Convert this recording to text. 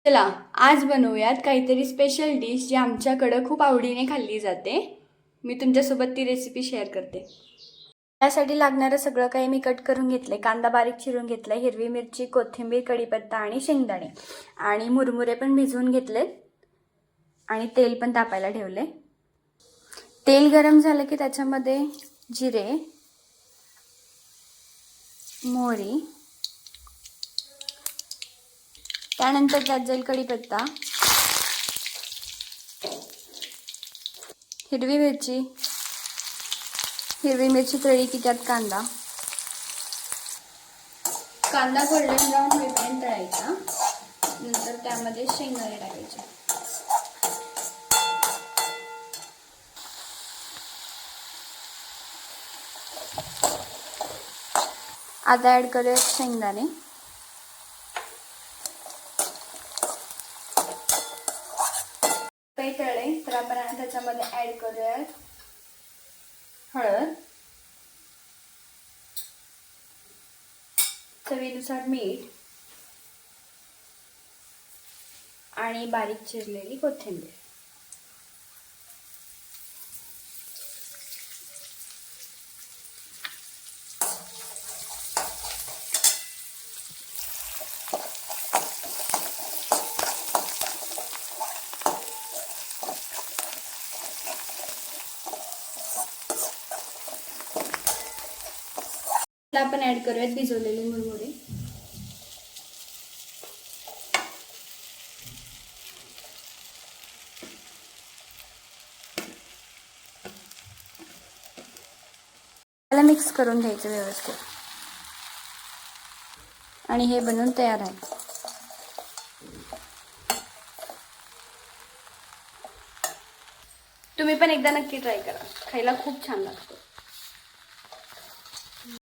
चला आज बनवूयात काहीतरी स्पेशल डिश जी आमच्याकडं खूप आवडीने खाल्ली जाते. मी तुमच्यासोबत ती रेसिपी शेअर करते. त्यासाठी लागणारं सगळं काही मी कट करून घेतले. कांदा बारीक चिरून घेतला, हिरवी मिरची, कोथिंबीर, कढीपत्ता आणि शेंगदाणे आणि मुरमुरे पण भिजवून घेतले आणि तेल पण तापायला ठेवले. तेल गरम झालं की त्याच्यामध्ये जिरे, मोहरी, त्यानंतर त्यात जाईल कढीपत्ता, हिरवी मिरची तळली की त्यात कांदा गोल्डन ब्राऊन होईपर्यंत तळायचा. नंतर त्यामध्ये शेंगदाणे टाकायचे. आता ॲड करूया शेंगदाणे. काही तळले तर आपण त्याच्यामध्ये ॲड करूया हळद, चवीनुसार मीठ आणि बारीक चिरलेली कोथिंबीर. आपण ॲड करूयात भिजवलेले मुरमुरे. त्याला मिक्स करून घ्यायचं व्यवस्थित आणि हे बनवून तयार आहे. तुम्ही पण एकदा नक्की ट्राय करा, खायला खूप छान लागतं.